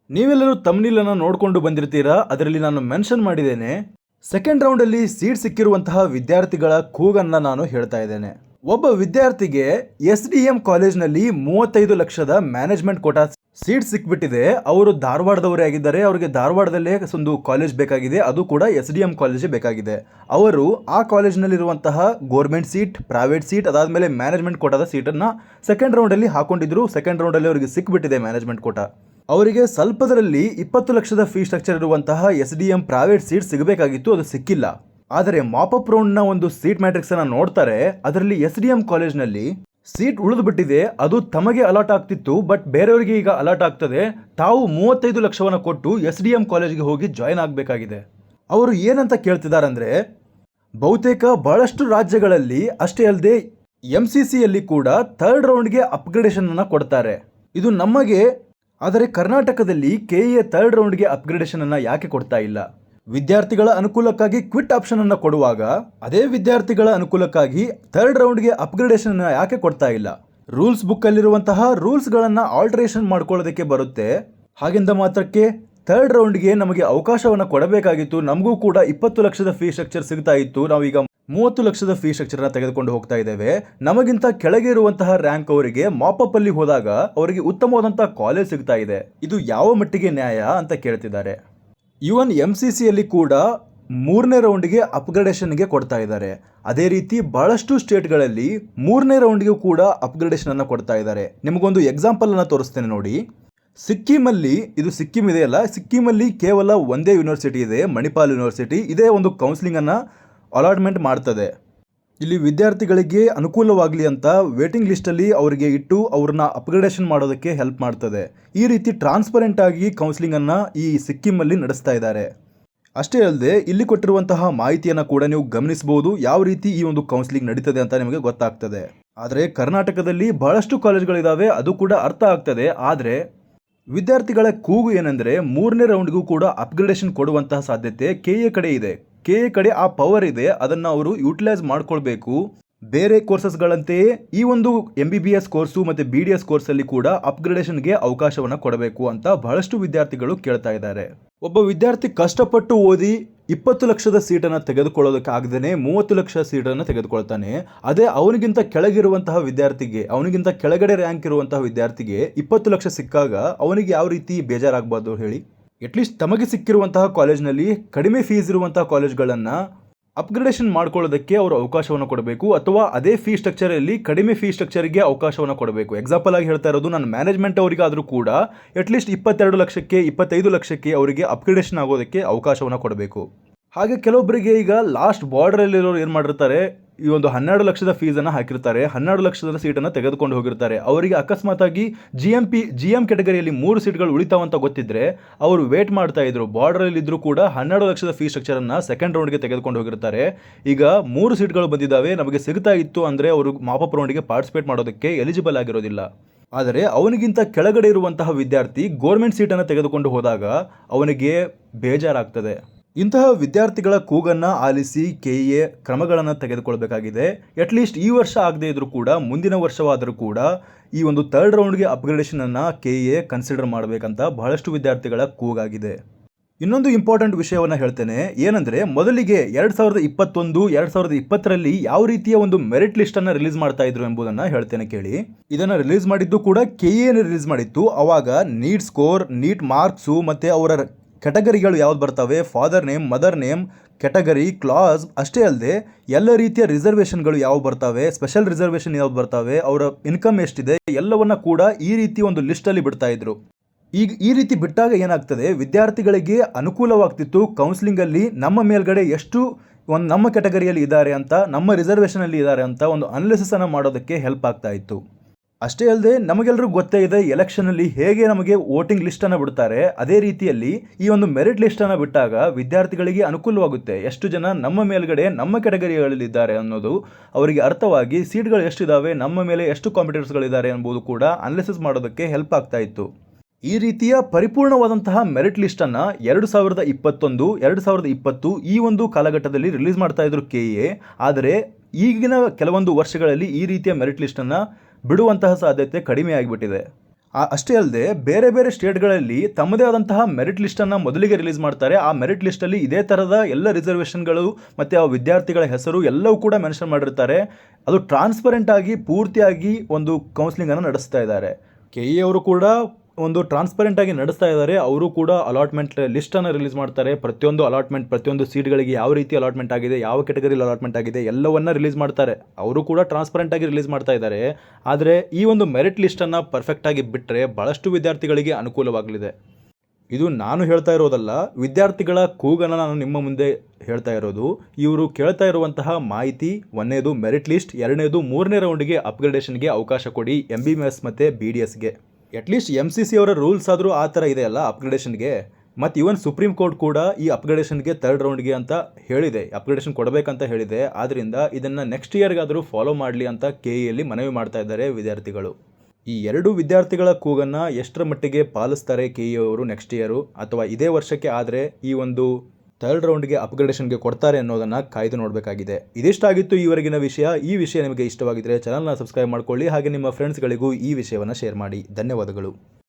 ನೀವೆಲ್ಲರೂ ತಮ್ನಿಲ್ ಅನ್ನು ನೋಡಿಕೊಂಡು ಬಂದಿರ್ತೀರಾ. ಅದರಲ್ಲಿ ನಾನು ಮೆನ್ಷನ್ ಮಾಡಿದ್ದೇನೆ, ಸೆಕೆಂಡ್ ರೌಂಡ್ ಅಲ್ಲಿ ಸೀಟ್ ಸಿಕ್ಕಿರುವಂತಹ ವಿದ್ಯಾರ್ಥಿಗಳ ಕೂಗನ್ನ ನಾನು ಹೇಳ್ತಾ ಇದ್ದೇನೆ. ಒಬ್ಬ ವಿದ್ಯಾರ್ಥಿಗೆ SDM ಕಾಲೇಜ್ನಲ್ಲಿ 35 ಲಕ್ಷದ ಮ್ಯಾನೇಜ್ಮೆಂಟ್ ಕೋಟಾ ಸೀಟ್ ಸಿಕ್ಬಿಟ್ಟಿದೆ. ಅವರು ಧಾರವಾಡದವರೇ ಆಗಿದ್ದಾರೆ. ಅವರಿಗೆ ಧಾರವಾಡದಲ್ಲೇ ಒಂದು ಕಾಲೇಜ್ ಬೇಕಾಗಿದೆ, ಅದು ಕೂಡ SDM ಕಾಲೇಜೇ ಬೇಕಾಗಿದೆ. ಅವರು ಆ ಕಾಲೇಜ್ನಲ್ಲಿರುವಂತಹ ಗೌರ್ಮೆಂಟ್ ಸೀಟ್, ಪ್ರೈವೇಟ್ ಸೀಟ್, ಅದಾದಮೇಲೆ ಮ್ಯಾನೇಜ್ಮೆಂಟ್ ಕೋಟಾದ ಸೀಟನ್ನು ಸೆಕೆಂಡ್ ರೌಂಡಲ್ಲಿ ಹಾಕೊಂಡಿದ್ರು. ಸೆಕೆಂಡ್ ರೌಂಡಲ್ಲಿ ಅವರಿಗೆ ಸಿಕ್ಬಿಟ್ಟಿದೆ ಮ್ಯಾನೇಜ್ಮೆಂಟ್ ಕೋಟಾ. ಅವರಿಗೆ ಸ್ವಲ್ಪದರಲ್ಲಿ 20 ಲಕ್ಷದ ಫೀ ಸ್ಟ್ರಕ್ಚರ್ ಇರುವಂತಹ SDM ಪ್ರೈವೇಟ್ ಸೀಟ್ ಸಿಗಬೇಕಾಗಿತ್ತು, ಅದು ಸಿಕ್ಕಿಲ್ಲ. ಆದರೆ ಮಾಪಪ್ ರೌಂಡ್ನ ಒಂದು ಸೀಟ್ ಮ್ಯಾಟ್ರಿಕ್ಸ್ ಅನ್ನು ನೋಡ್ತಾರೆ, ಅದರಲ್ಲಿ SDM ಕಾಲೇಜ್ನಲ್ಲಿ ಸೀಟ್ ಉಳಿದು ಬಿಟ್ಟಿದೆ. ಅದು ತಮಗೆ ಅಲಾಟ್ ಆಗ್ತಿತ್ತು, ಬಟ್ ಬೇರೆಯವರಿಗೆ ಈಗ ಅಲಾಟ್ ಆಗ್ತದೆ. ತಾವು 35 ಲಕ್ಷವನ್ನು ಕೊಟ್ಟು SDM ಕಾಲೇಜ್ಗೆ ಹೋಗಿ ಜಾಯ್ನ್ ಆಗಬೇಕಾಗಿದೆ. ಅವರು ಏನಂತ ಕೇಳ್ತಿದ್ದಾರೆ ಅಂದರೆ, ಬಹುತೇಕ ಬಹಳಷ್ಟು ರಾಜ್ಯಗಳಲ್ಲಿ ಅಷ್ಟೇ ಅಲ್ಲದೆ MCCಯಲ್ಲಿ ಕೂಡ ಥರ್ಡ್ ರೌಂಡ್ಗೆ ಅಪ್ಗ್ರೇಡೇಷನ್ ಅನ್ನು ಕೊಡ್ತಾರೆ. ಇದು ನಮಗೆ, ಆದರೆ ಕರ್ನಾಟಕದಲ್ಲಿ KA ಥರ್ಡ್ ರೌಂಡ್ಗೆ ಅಪ್ಗ್ರೇಡೇಷನ್ ಅನ್ನು ಯಾಕೆ ಕೊಡ್ತಾ ಇಲ್ಲ? ವಿದ್ಯಾರ್ಥಿಗಳ ಅನುಕೂಲಕ್ಕಾಗಿ ಕ್ವಿಟ್ ಆಪ್ಷನ್ ಅನ್ನು ಕೊಡುವಾಗ ಅದೇ ವಿದ್ಯಾರ್ಥಿಗಳ ಅನುಕೂಲಕ್ಕಾಗಿ ಥರ್ಡ್ ರೌಂಡ್ಗೆ ಅಪ್ಗ್ರೇಡೇಷನ್ ಅನ್ನು ಯಾಕೆ ಕೊಡ್ತಾ ಇಲ್ಲ? ರೂಲ್ಸ್ ಬುಕ್ ಅಲ್ಲಿರುವಂತಹ ರೂಲ್ಸ್ಗಳನ್ನು ಆಲ್ಟರೇಷನ್ ಮಾಡ್ಕೊಳ್ಳೋದಕ್ಕೆ ಬರುತ್ತೆ. ಹಾಗೆಂದ ಮಾತ್ರಕ್ಕೆ ಥರ್ಡ್ ರೌಂಡ್ಗೆ ನಮಗೆ ಅವಕಾಶವನ್ನು ಕೊಡಬೇಕಾಗಿತ್ತು. ನಮಗೂ ಕೂಡ 20 ಲಕ್ಷದ ಫೀ ಸ್ಟ್ರಕ್ಚರ್ ಸಿಗ್ತಾ ಇತ್ತು. ನಾವೀಗ 30 ಲಕ್ಷದ ಫೀ ಸ್ಟ್ರಕ್ಚರ್ನ ತೆಗೆದುಕೊಂಡು ಹೋಗ್ತಾ ಇದ್ದೇವೆ. ನಮಗಿಂತ ಕೆಳಗೆ ಇರುವಂತಹ ರ್ಯಾಂಕ್ ಅವರಿಗೆ ಮಾಪಪ್ ಅಲ್ಲಿ ಹೋದಾಗ ಅವರಿಗೆ ಉತ್ತಮವಾದಂತಹ ಕಾಲೇಜ್ ಸಿಗ್ತಾ ಇದೆ. ಇದು ಯಾವ ಮಟ್ಟಿಗೆ ನ್ಯಾಯ ಅಂತ ಕೇಳ್ತಿದ್ದಾರೆ. ಇವನ್ MCCಯಲ್ಲಿ ಕೂಡ 3ನೇ ರೌಂಡ್ಗೆ ಅಪ್ಗ್ರೇಡೇಷನ್ಗೆ ಕೊಡ್ತಾ ಇದ್ದಾರೆ. ಅದೇ ರೀತಿ ಬಹಳಷ್ಟು ಸ್ಟೇಟ್ಗಳಲ್ಲಿ 3ನೇ ರೌಂಡ್ಗೆ ಕೂಡ ಅಪ್ಗ್ರೇಡೇಷನ್ ಅನ್ನು ಕೊಡ್ತಾ ಇದ್ದಾರೆ. ನಿಮಗೊಂದು ಎಕ್ಸಾಂಪಲ್ ಅನ್ನು ತೋರಿಸ್ತೇನೆ ನೋಡಿ. ಸಿಕ್ಕಿಮಲ್ಲಿ, ಇದು ಸಿಕ್ಕಿಂ ಇದೆಯಲ್ಲ, ಸಿಕ್ಕಿಮಲ್ಲಿ ಕೇವಲ ಒಂದೇ ಯೂನಿವರ್ಸಿಟಿ ಇದೆ, ಮಣಿಪಾಲ್ ಯೂನಿವರ್ಸಿಟಿ. ಇದೇ ಒಂದು ಕೌನ್ಸಿಲಿಂಗ್ ಅನ್ನು ಅಲಾಟ್ಮೆಂಟ್ ಮಾಡ್ತದೆ. ಇಲ್ಲಿ ವಿದ್ಯಾರ್ಥಿಗಳಿಗೆ ಅನುಕೂಲವಾಗಲಿ ಅಂತ ವೇಟಿಂಗ್ ಲಿಸ್ಟಲ್ಲಿ ಅವರಿಗೆ ಇಟ್ಟು ಅವ್ರನ್ನ ಅಪ್ಗ್ರೇಡೇಷನ್ ಮಾಡೋದಕ್ಕೆ ಹೆಲ್ಪ್ ಮಾಡ್ತದೆ. ಈ ರೀತಿ ಟ್ರಾನ್ಸ್ಪರೆಂಟ್ ಆಗಿ ಕೌನ್ಸಿಲಿಂಗನ್ನು ಈ ಸಿಕ್ಕಿಮಲ್ಲಿ ನಡೆಸ್ತಾ ಇದ್ದಾರೆ. ಅಷ್ಟೇ ಅಲ್ಲದೆ ಇಲ್ಲಿ ಕೊಟ್ಟಿರುವಂತಹ ಮಾಹಿತಿಯನ್ನು ಕೂಡ ನೀವು ಗಮನಿಸಬಹುದು, ಯಾವ ರೀತಿ ಈ ಒಂದು ಕೌನ್ಸಿಲಿಂಗ್ ನಡೀತದೆ ಅಂತ ನಿಮಗೆ ಗೊತ್ತಾಗ್ತದೆ. ಆದರೆ ಕರ್ನಾಟಕದಲ್ಲಿ ಬಹಳಷ್ಟು ಕಾಲೇಜ್ಗಳಿದ್ದಾವೆ, ಅದು ಕೂಡ ಅರ್ಥ ಆಗ್ತದೆ. ಆದರೆ ವಿದ್ಯಾರ್ಥಿಗಳ ಕೂಗು ಏನೆಂದರೆ 3ನೇ ರೌಂಡ್ಗೂ ಕೂಡ ಅಪ್ಗ್ರೇಡೇಷನ್ ಕೊಡುವಂತಹ ಸಾಧ್ಯತೆ KA ಕಡೆ ಇದೆ. KA ಕಡೆ ಆ ಪವರ್ ಇದೆ, ಅದನ್ನು ಅವರು ಯೂಟಿಲೈಸ್ ಮಾಡ್ಕೊಳ್ಬೇಕು. ಬೇರೆ ಕೋರ್ಸಸ್ಗಳಂತೆಯೇ ಈ ಒಂದು MBBS ಕೋರ್ಸು ಮತ್ತು BDS ಕೋರ್ಸಲ್ಲಿ ಕೂಡ ಅಪ್ಗ್ರೇಡೇಷನ್ಗೆ ಅವಕಾಶವನ್ನು ಕೊಡಬೇಕು ಅಂತ ಬಹಳಷ್ಟು ವಿದ್ಯಾರ್ಥಿಗಳು ಕೇಳ್ತಾ ಇದ್ದಾರೆ. ಒಬ್ಬ ವಿದ್ಯಾರ್ಥಿ ಕಷ್ಟಪಟ್ಟು ಓದಿ 20 ಲಕ್ಷದ ಸೀಟನ್ನು ತೆಗೆದುಕೊಳ್ಳೋದಕ್ಕೆ ಆಗದೇ 30 ಲಕ್ಷ ಸೀಟನ್ನು ತೆಗೆದುಕೊಳ್ತಾನೆ. ಅದೇ ಅವನಿಗಿಂತ ಕೆಳಗಿರುವಂತಹ ವಿದ್ಯಾರ್ಥಿಗೆ, ಅವನಿಗಿಂತ ಕೆಳಗಡೆ ರ್ಯಾಂಕ್ ಇರುವಂತಹ ವಿದ್ಯಾರ್ಥಿಗೆ 20 ಲಕ್ಷ ಸಿಕ್ಕಾಗ ಅವನಿಗೆ ಯಾವ ರೀತಿ ಬೇಜಾರಾಗಬಾರ್ದು ಹೇಳಿ? ಅಟ್ಲೀಸ್ಟ್ ತಮಗೆ ಸಿಕ್ಕಿರುವಂತಹ ಕಾಲೇಜ್ನಲ್ಲಿ ಕಡಿಮೆ ಫೀಸ್ ಇರುವಂತಹ ಕಾಲೇಜ್ಗಳನ್ನು ಅಪ್ಗ್ರೇಡೇಷನ್ ಮಾಡ್ಕೊಳ್ಳೋದಕ್ಕೆ ಅವರು ಅವಕಾಶವನ್ನು ಕೊಡಬೇಕು, ಅಥವಾ ಅದೇ ಫೀ ಸ್ಟ್ರಕ್ಚರಲ್ಲಿ ಕಡಿಮೆ ಫೀ ಸ್ಟ್ರಕ್ಚರ್ಗೆ ಅವಕಾಶವನ್ನು ಕೊಡಬೇಕು. ಎಕ್ಸಾಂಪಲ್ ಆಗಿ ಹೇಳ್ತಾ ಇರೋದು, ನಾನು ಮ್ಯಾನೇಜ್ಮೆಂಟ್ ಅವರಿಗಾದರೂ ಕೂಡ ಅಟ್ಲೀಸ್ಟ್ 22 ಲಕ್ಷಕ್ಕೆ 25 ಲಕ್ಷಕ್ಕೆ ಅವರಿಗೆ ಅಪ್ಗ್ರೇಡೇಷನ್ ಆಗೋದಕ್ಕೆ ಅವಕಾಶವನ್ನು ಕೊಡಬೇಕು. ಹಾಗೆ ಕೆಲವೊಬ್ಬರಿಗೆ ಈಗ ಲಾಸ್ಟ್ ಬಾರ್ಡರಲ್ಲಿರೋರು ಏನು ಮಾಡಿರ್ತಾರೆ, ಈ ಒಂದು 12 ಲಕ್ಷದ ಫೀಸನ್ನು ಹಾಕಿರ್ತಾರೆ, 12 ಲಕ್ಷದ ಸೀಟನ್ನು ತೆಗೆದುಕೊಂಡು ಹೋಗಿರ್ತಾರೆ. ಅವರಿಗೆ ಅಕಸ್ಮಾತಾಗಿ GM ಕ್ಯಾಟಗರಿಯಲ್ಲಿ 3 ಸೀಟ್ಗಳು ಉಳಿತಾವಂತ ಗೊತ್ತಿದ್ರೆ ಅವರು ವೇಟ್ ಮಾಡ್ತಾ ಇದ್ರು. ಬಾರ್ಡರಲ್ಲಿ ಇದ್ರೂ ಕೂಡ 12 ಲಕ್ಷದ ಫೀ ಸ್ಟ್ರಕ್ಚರನ್ನು ಸೆಕೆಂಡ್ ರೌಂಡ್ಗೆ ತೆಗೆದುಕೊಂಡು ಹೋಗಿರ್ತಾರೆ. ಈಗ 3 ಸೀಟ್ಗಳು ಬಂದಿದ್ದಾವೆ, ನಮಗೆ ಸಿಗ್ತಾ ಇತ್ತು ಅಂದರೆ ಅವರು ಮಾಪಪ್ ರೌಂಡ್ಗೆ ಪಾರ್ಟಿಸಿಪೇಟ್ ಮಾಡೋದಕ್ಕೆ ಎಲಿಜಿಬಲ್ ಆಗಿರೋದಿಲ್ಲ. ಆದರೆ ಅವನಿಗಿಂತ ಕೆಳಗಡೆ ಇರುವಂತಹ ವಿದ್ಯಾರ್ಥಿ ಗೋರ್ಮೆಂಟ್ ಸೀಟನ್ನು ತೆಗೆದುಕೊಂಡು ಹೋದಾಗ ಅವನಿಗೆ ಬೇಜಾರಾಗ್ತದೆ. ಇಂತಹ ವಿದ್ಯಾರ್ಥಿಗಳ ಕೂಗನ್ನು ಆಲಿಸಿ KA ಕ್ರಮಗಳನ್ನು ತೆಗೆದುಕೊಳ್ಬೇಕಾಗಿದೆ. ಅಟ್ಲೀಸ್ಟ್ ಈ ವರ್ಷ ಆಗದೇ ಇದ್ರೂ ಕೂಡ ಮುಂದಿನ ವರ್ಷವಾದರೂ ಕೂಡ ಈ ಒಂದು ಥರ್ಡ್ ರೌಂಡ್ಗೆ ಅಪ್ಗ್ರೇಡೇಷನನ್ನು KA ಕನ್ಸಿಡರ್ ಮಾಡಬೇಕಂತ ಬಹಳಷ್ಟು ವಿದ್ಯಾರ್ಥಿಗಳ ಕೂಗಾಗಿದೆ. ಇನ್ನೊಂದು ಇಂಪಾರ್ಟೆಂಟ್ ವಿಷಯವನ್ನು ಹೇಳ್ತೇನೆ, ಏನಂದರೆ ಮೊದಲಿಗೆ 2021, 2020ರಲ್ಲಿ ಯಾವ ರೀತಿಯ ಒಂದು ಮೆರಿಟ್ ಲಿಸ್ಟನ್ನು ರಿಲೀಸ್ ಮಾಡ್ತಾ ಇದ್ರು ಎಂಬುದನ್ನು ಹೇಳ್ತೇನೆ ಕೇಳಿ. ಇದನ್ನು ರಿಲೀಸ್ ಮಾಡಿದ್ದು ಕೂಡ KA ರಿಲೀಸ್ ಮಾಡಿತ್ತು. ಆವಾಗ ನೀಟ್ ಸ್ಕೋರ್, ನೀಟ್ ಮಾರ್ಕ್ಸು ಮತ್ತು ಅವರ ಕೆಟಗರಿಗಳು ಯಾವ್ದು ಬರ್ತವೆ, father name, mother name, category, class, ಅಷ್ಟೇ ಅಲ್ಲದೆ ಎಲ್ಲ ರೀತಿಯ ರಿಸರ್ವೇಷನ್ಗಳು ಯಾವ ಬರ್ತವೆ, ಸ್ಪೆಷಲ್ ರಿಸರ್ವೇಷನ್ ಯಾವ್ದು ಬರ್ತವೆ, ಅವರ ಇನ್ಕಮ್ ಎಷ್ಟಿದೆ, ಎಲ್ಲವನ್ನ ಕೂಡ ಈ ರೀತಿ ಒಂದು ಲಿಸ್ಟಲ್ಲಿ ಬಿಡ್ತಾ ಇದ್ರು. ಈಗ ಈ ರೀತಿ ಬಿಟ್ಟಾಗ ಏನಾಗ್ತದೆ, ವಿದ್ಯಾರ್ಥಿಗಳಿಗೆ ಅನುಕೂಲವಾಗ್ತಿತ್ತು. ಕೌನ್ಸಿಲಿಂಗಲ್ಲಿ ನಮ್ಮ ಮೇಲ್ಗಡೆ ಎಷ್ಟು ಒಂದು ನಮ್ಮ ಕೆಟಗರಿಯಲ್ಲಿ ಇದ್ದಾರೆ ಅಂತ, ನಮ್ಮ ರಿಸರ್ವೇಷನಲ್ಲಿ ಇದ್ದಾರೆ ಅಂತ ಒಂದು ಅನಾಲಿಸಿಸನ್ನು ಮಾಡೋದಕ್ಕೆ ಹೆಲ್ಪ್ ಆಗ್ತಾ ಇತ್ತು. ಅಷ್ಟೇ ಅಲ್ಲದೆ ನಮಗೆಲ್ಲರೂ ಗೊತ್ತೇ ಇದೆ, ಎಲೆಕ್ಷನಲ್ಲಿ ಹೇಗೆ ನಮಗೆ ವೋಟಿಂಗ್ ಲಿಸ್ಟನ್ನು ಬಿಡ್ತಾರೆ, ಅದೇ ರೀತಿಯಲ್ಲಿ ಈ ಒಂದು ಮೆರಿಟ್ ಲಿಸ್ಟನ್ನು ಬಿಟ್ಟಾಗ ವಿದ್ಯಾರ್ಥಿಗಳಿಗೆ ಅನುಕೂಲವಾಗುತ್ತೆ. ಎಷ್ಟು ಜನ ನಮ್ಮ ಮೇಲ್ಗಡೆ ನಮ್ಮ ಕೆಟಗರಿಗಳಲ್ಲಿದ್ದಾರೆ ಅನ್ನೋದು ಅವರಿಗೆ ಅರ್ಥವಾಗಿ ಸೀಟ್ಗಳು ಎಷ್ಟಿದ್ದಾವೆ, ನಮ್ಮ ಮೇಲೆ ಎಷ್ಟು ಕಾಂಪಿಟೇಟರ್ಸ್ಗಳಿದ್ದಾರೆ ಎಂಬುದು ಕೂಡ ಅನಾಲಿಸಿಸ್ ಮಾಡೋದಕ್ಕೆ ಹೆಲ್ಪ್ ಆಗ್ತಾ ಇತ್ತು. ಈ ರೀತಿಯ ಪರಿಪೂರ್ಣವಾದಂತಹ ಮೆರಿಟ್ ಲಿಸ್ಟನ್ನು 2021, 2020 ಈ ಒಂದು ಕಾಲಘಟ್ಟದಲ್ಲಿ ರಿಲೀಸ್ ಮಾಡ್ತಾ ಇದ್ರು KA. ಆದರೆ ಈಗಿನ ಕೆಲವೊಂದು ವರ್ಷಗಳಲ್ಲಿ ಈ ರೀತಿಯ ಮೆರಿಟ್ ಲಿಸ್ಟನ್ನು ಬಿಡುವಂತಹ ಸಾಧ್ಯತೆ ಕಡಿಮೆ ಆಗಿಬಿಟ್ಟಿದೆ. ಅಷ್ಟೇ ಅಲ್ಲದೆ ಬೇರೆ ಬೇರೆ ಸ್ಟೇಟ್ಗಳಲ್ಲಿ ತಮ್ಮದೇ ಆದಂತಹ ಮೆರಿಟ್ ಲಿಸ್ಟನ್ನು ಮೊದಲಿಗೆ ರಿಲೀಸ್ ಮಾಡ್ತಾರೆ. ಆ ಮೆರಿಟ್ ಲಿಸ್ಟಲ್ಲಿ ಇದೇ ಥರದ ಎಲ್ಲ ರಿಸರ್ವೇಷನ್ಗಳು ಮತ್ತು ಆ ವಿದ್ಯಾರ್ಥಿಗಳ ಹೆಸರು ಎಲ್ಲವೂ ಕೂಡ ಮೆನ್ಷನ್ ಮಾಡಿರ್ತಾರೆ. ಅದು ಟ್ರಾನ್ಸ್ಪರೆಂಟ್ ಆಗಿ ಪೂರ್ತಿಯಾಗಿ ಒಂದು ಕೌನ್ಸಿಲಿಂಗನ್ನು ನಡೆಸ್ತಾ ಇದ್ದಾರೆ. KE ಅವರು ಕೂಡ ಒಂದು ಟ್ರಾನ್ಸ್ಪರೆಂಟ್ ಆಗಿ ನಡೆಸ್ತಾ ಇದ್ದಾರೆ. ಅವರು ಕೂಡ ಅಲಾಟ್ಮೆಂಟ್ ಲಿಸ್ಟನ್ನು ರಿಲೀಸ್ ಮಾಡ್ತಾರೆ. ಪ್ರತಿಯೊಂದು ಅಲಾಟ್ಮೆಂಟ್, ಪ್ರತಿಯೊಂದು ಸೀಟ್ಗಳಿಗೆ ಯಾವ ರೀತಿ ಅಲಾಟ್ಮೆಂಟ್ ಆಗಿದೆ, ಯಾವ ಕೆಟಗರಿಲಿ ಅಲಾಟ್ಮೆಂಟ್ ಆಗಿದೆ ಎಲ್ಲವನ್ನ ರಿಲೀಸ್ ಮಾಡ್ತಾರೆ. ಅವರು ಕೂಡ ಟ್ರಾನ್ಸ್ಪರೆಂಟ್ ಆಗಿ ರಿಲೀಸ್ ಮಾಡ್ತಾ ಇದ್ದಾರೆ. ಆದರೆ ಈ ಒಂದು ಮೆರಿಟ್ ಲಿಸ್ಟನ್ನು ಪರ್ಫೆಕ್ಟಾಗಿ ಬಿಟ್ಟರೆ ಭಾಳಷ್ಟು ವಿದ್ಯಾರ್ಥಿಗಳಿಗೆ ಅನುಕೂಲವಾಗಲಿದೆ. ಇದು ನಾನು ಹೇಳ್ತಾ ಇರೋದಲ್ಲ, ವಿದ್ಯಾರ್ಥಿಗಳ ಕೂಗನ್ನು ನಾನು ನಿಮ್ಮ ಮುಂದೆ ಹೇಳ್ತಾ ಇರೋದು. ಇವರು ಕೇಳ್ತಾ ಇರುವಂತಹ ಮಾಹಿತಿ, ಒಂದನೇದು ಮೆರಿಟ್ ಲಿಸ್ಟ್, ಎರಡನೇದು 3ನೇ ರೌಂಡಿಗೆ ಅಪ್ಗ್ರೇಡೇಷನ್ಗೆ ಅವಕಾಶ ಕೊಡಿ MBBS ಮತ್ತು BDSಗೆ. ಅಟ್ಲೀಸ್ಟ್ MCC ಅವರ ರೂಲ್ಸ್ ಆದರೂ ಆ ಥರ ಇದೆಯಲ್ಲ ಅಪ್ಗ್ರೇಡೇಷನ್ಗೆ. ಮತ್ತು ಇವನ್ ಸುಪ್ರೀಂ ಕೋರ್ಟ್ ಕೂಡ ಈ ಅಪ್ಗ್ರೇಡೇಷನ್ಗೆ 3rd ರೌಂಡ್ಗೆ ಅಂತ ಹೇಳಿದೆ, ಅಪ್ಗ್ರೇಡೇಷನ್ ಕೊಡಬೇಕಂತ ಹೇಳಿದೆ. ಆದ್ದರಿಂದ ಇದನ್ನು ನೆಕ್ಸ್ಟ್ ಇಯರ್ಗಾದರೂ ಫಾಲೋ ಮಾಡಲಿ ಅಂತ KEಯಲ್ಲಿ ಮನವಿ ಮಾಡ್ತಾ ಇದ್ದಾರೆ ವಿದ್ಯಾರ್ಥಿಗಳು. ಈ ಎರಡು ವಿದ್ಯಾರ್ಥಿಗಳ ಕೂಗನ್ನು ಎಷ್ಟರ ಮಟ್ಟಿಗೆ ಪಾಲಿಸ್ತಾರೆ KE ಅವರು ನೆಕ್ಸ್ಟ್ ಇಯರು, ಅಥವಾ ಇದೇ ವರ್ಷಕ್ಕೆ ಆದರೆ ಈ ಒಂದು 3rd ರೌಂಡ್ಗೆ ಅಪ್ಗ್ರೇಡೇಷನ್ಗೆ ಕೊಡ್ತಾರೆ ಅನ್ನೋದನ್ನು ಕಾಯ್ದು ನೋಡಬೇಕಾಗಿದೆ. ಇದಿಷ್ಟಾಗಿತ್ತು ಈವರೆಗಿನ ವಿಷಯ. ಈ ವಿಷಯ ನಿಮಗೆ ಇಷ್ಟವಾಗಿದ್ದರೆ ಚಾನಲ್ನ ಸಬ್ಸ್ಕ್ರೈಬ್ ಮಾಡ್ಕೊಳ್ಳಿ, ಹಾಗೆ ನಿಮ್ಮ ಫ್ರೆಂಡ್ಸ್ಗಳಿಗೂ ಈ ವಿಷಯವನ್ನು ಶೇರ್ ಮಾಡಿ. ಧನ್ಯವಾದಗಳು.